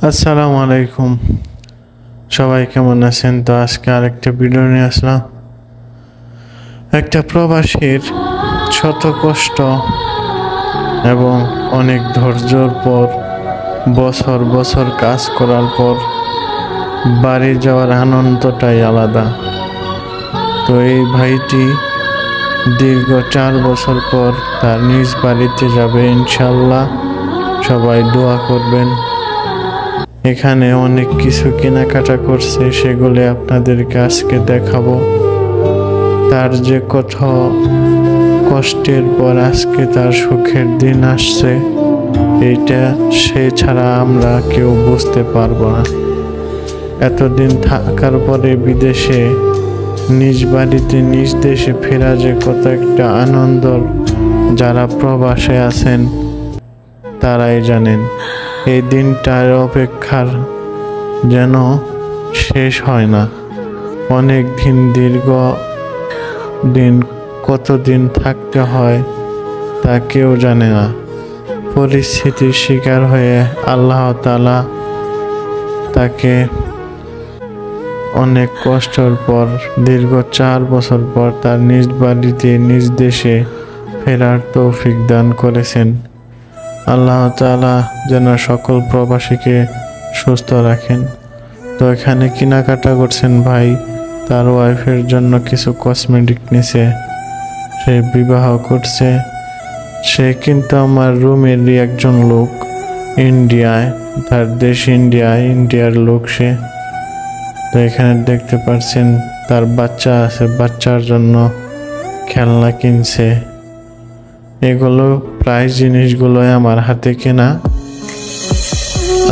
আসসালামু আলাইকুম, সবাই কেমন আছেন? তো আজকে আরেকটা ভিডিও নিয়ে আসলাম। একটা প্রবাসীর শত কষ্ট এবং অনেক ধৈর্যর পর বছর বছর কাজ করার পর বাড়ি যাওয়ার আনন্দটাই আলাদা। তো এই ভাইটি দীর্ঘ 4 বছর পর তার নিজ বাড়িতে যাবে ইনশাল্লাহ। সবাই দোয়া করবেন। এখানে অনেক কিছু কেনাকাটা করছে, সেগুলি আপনাদেরকে আজকে দেখাবো। তার যে কত কষ্টের পর আজকে তার সুখের দিন আসছে, এইটা সে ছাড়া আমরা কেউ বুঝতে পারবো না। এতদিন থাকার পরে বিদেশে নিজ বাড়িতে নিজ দেশে ফেরা যে কত একটা আনন্দর, যারা প্রবাসে আছেন তারাই জানেন। এই দিনটার অপেক্ষার যেন শেষ হয় না। অনেক দিন, দীর্ঘ দিন, কতদিন থাকতে হয় তা কেউ জানে না। পরিস্থিতির শিকার হয়ে আল্লাহ তাআলা তাকে অনেক কষ্টের পর দীর্ঘ 4 বছর পর তার নিজ বাড়িতে নিজ দেশে ফেরার তৌফিক দান করেছেন। আল্লাহ তাআলা যেন সকল প্রবাসীকে সুস্থ রাখেন। তো এখানে কেনাকাটা করছেন ভাই, তার ওয়াইফের জন্য কিছু কসমেটিক নিছে। সে বিবাহ করছে। সে কিন্তু আমার রুমেরই একজন লোক, ইন্ডিয়ায়, তার দেশ ইন্ডিয়ার লোক সে। তো এখানে দেখতে পাচ্ছেন তার বাচ্চা আছে, বাচ্চার জন্য খেলনা কিনছে। এগুলো প্রায় জিনিসগুলো আমার হাতে কেনা,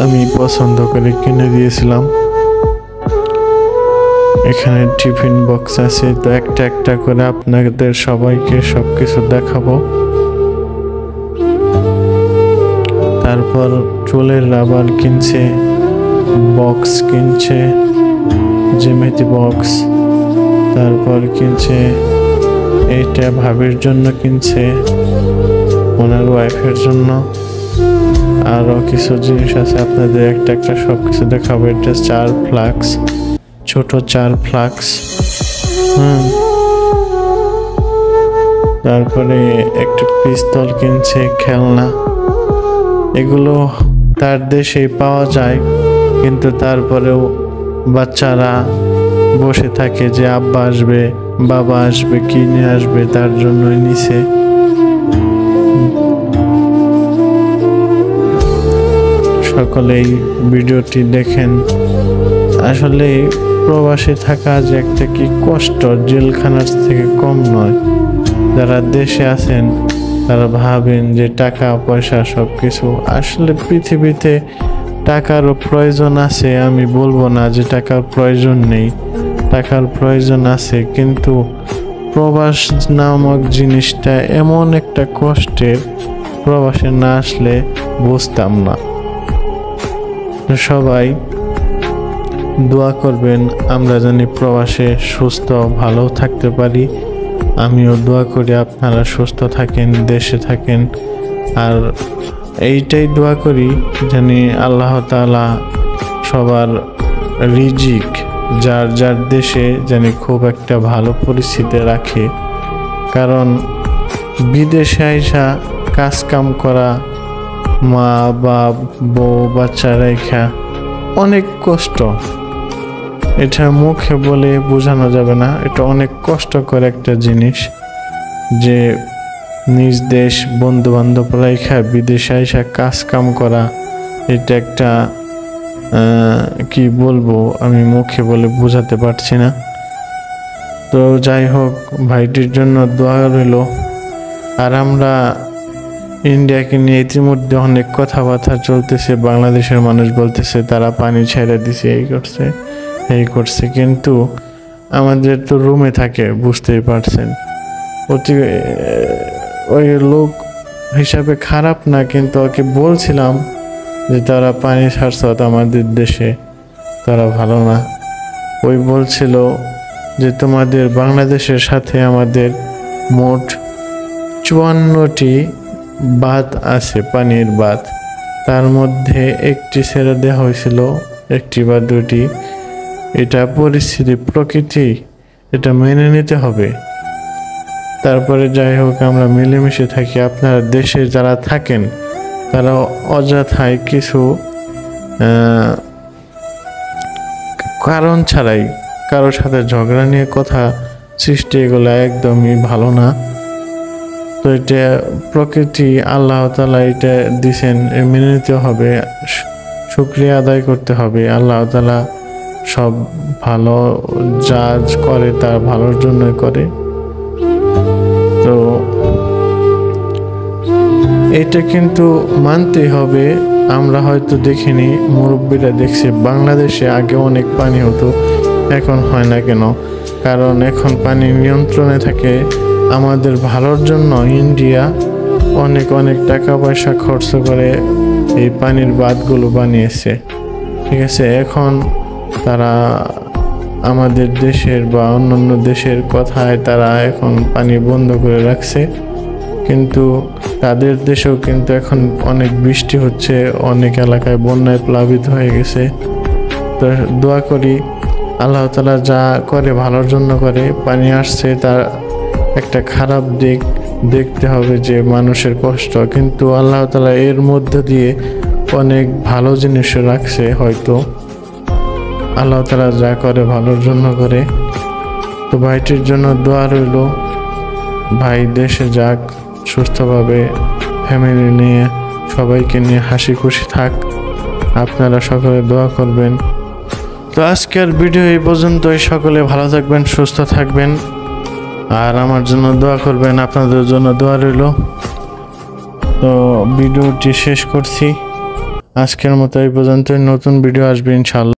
আমি পছন্দ করে কিনে দিয়েছিলাম। এখানে টিফিন বক্স আছে। তো একটা একটা করে আপনাদের সবাইকে সবকিছু দেখাবো। তারপর চুলের রাবার কিনছে, বক্স কিনছে, জ্যামিতি বক্স। তারপর কিনছে এইটা ভাবির জন্য কিনছে, ওনার ওয়াইফের জন্য। আরো কিছু জিনিস আছে, আপনাদের একটা একটা সবকিছু দেখাবো। এটা 4 ফ্লাক্স, ছোট 4 ফ্লাক্স। তারপরে একটা পিস্তল কিনছে, খেলনা। এগুলো তার দেশেই পাওয়া যায়, কিন্তু তারপরেও বাচ্চারা বসে থাকে যে আব্বা আসবে, বাবা আসবে, কিনে আসবে, তার জন্যই নিছে। সকলেই ভিডিওটি দেখেন। আসলে প্রবাসে থাকা যে একটা কি কষ্ট, জেলখানার থেকে কম নয়। যারা দেশে আছেন তারা ভাবেন যে টাকা পয়সা সবকিছু, আসলে পৃথিবীতে টাকারও প্রয়োজন আছে। আমি বলবো না যে টাকার প্রয়োজন নেই, টাকার প্রয়োজন আছে, কিন্তু প্রবাস নামক জিনিসটা এমন একটা কষ্টের, প্রবাসে না আসলে বুঝতাম না। সবাই দোয়া করবেন আমরা জানি প্রবাসে সুস্থ ভালো থাকতে পারি। আমিও দোয়া করি আপনারা সুস্থ থাকেন, দেশে থাকেন। আর এইটাই দোয়া করি জানি আল্লাহ তাআলা সবার রিজিক যার যার দেশে জানি খুব একটা ভালো পরিস্থিতি রাখে। কারণ বিদেশে আইসা কাজ কাম করা, মা বাপ বউ বাচ্চা রেখা অনেক কষ্ট। এটা মুখে বলে বোঝানো যাবে না। এটা অনেক কষ্টকর একটা জিনিস যে নিজ দেশ বন্ধু বান্ধব রেখা বিদেশে আইসা কাজ কাম করা। এটা একটা কি বলবো, আমি মুখে বলে বোঝাতে পারছি না। তো যাই হোক, ভাইটির জন্য দোয়া রইল। আর আমরা ইন্ডিয়াকে নিয়ে ইতিমধ্যে অনেক কথাবার্তা চলতেছে। বাংলাদেশের মানুষ বলতেছে তারা পানি ছেড়ে দিছে, এই করছে, কিন্তু আমাদের তো রুমে থাকে, বুঝতেই পারছেন। ওই লোক হিসাবে খারাপ না, কিন্তু ওকে বলছিলাম যে তারা পানি ছাড়ছ আমাদের দেশে, তারা ভালো না। ওই বলছিল যে তোমাদের বাংলাদেশের সাথে আমাদের মোট 54টি বাঁধ আছে, পানির বাঁধ। তার মধ্যে একটি ছেড়ে দেওয়া হয়েছিল, একটি বা দুটি। এটা পরিস্থিতি, প্রকৃতি, এটা মেনে নিতে হবে। তারপরে যাই হোক, আমরা মিলেমিশে থাকি। আপনারা দেশে যারা থাকেন তারা অযথায় কিছু কারণ ছাড়াই কারোর সাথে ঝগড়া নিয়ে কথা সৃষ্টি, এগুলো একদমই ভালো না। তো এটা প্রকৃতি, আল্লাহ তাআলা এটা দিছেন, মেনে নিতে হবে, শুকরিয়া আদায় করতে হবে। আল্লাহ তাআলা সব ভালো যা করে তার ভালোর জন্যই করে। তো এটা কিন্তু মানতেই হবে। আমরা হয়তো দেখিনি, মুরব্বীরা দেখছে বাংলাদেশে আগে অনেক পানি হতো, এখন হয় না কেন? কারণ এখন পানি নিয়ন্ত্রণে থাকে। আমাদের ভালোর জন্য ইন্ডিয়া অনেক অনেক টাকা পয়সা খরচ করে এই পানির বাঁধগুলো বানিয়েছে, ঠিক আছে? এখন তারা আমাদের দেশের বা অন্যান্য দেশের কথায় তারা এখন পানি বন্ধ করে রাখছে, কিন্তু তাদের দেশেও কিন্তু এখন অনেক বৃষ্টি হচ্ছে, অনেক এলাকায় বন্যায় প্লাবিত হয়ে গেছে। তো দোয়া করি আল্লাহ তাআলা যা করে ভালোর জন্য করে। পানি আসছে, তার একটা খারাপ দিক দেখতে হবে যে মানুষের কষ্ট, কিন্তু আল্লাহ তাআলা এর মধ্যে দিয়ে অনেক ভালো জিনিস রাখছে। হয়তো আল্লাহ তাআলা যা করে ভালোর জন্য করে। তো ভাইটির জন্য দোয়া রইল, ভাই দেশে যাক সুস্থভাবে, ফ্যামিলি নিয়ে, সবাইকে নিয়ে হাসি খুশি থাক। আপনারা সকলে দোয়া করবেন। তো আজকের ভিডিও এই পর্যন্তই। সকলে ভালো থাকবেন, সুস্থ থাকবেন, আর আমার জন্য দোয়া করবেন। আপনাদের জন্য দোয়া রইল। তো ভিডিওটি শেষ করছি আজকের মতো এই পর্যন্তই। নতুন ভিডিও আসবে ইনশাআল্লাহ।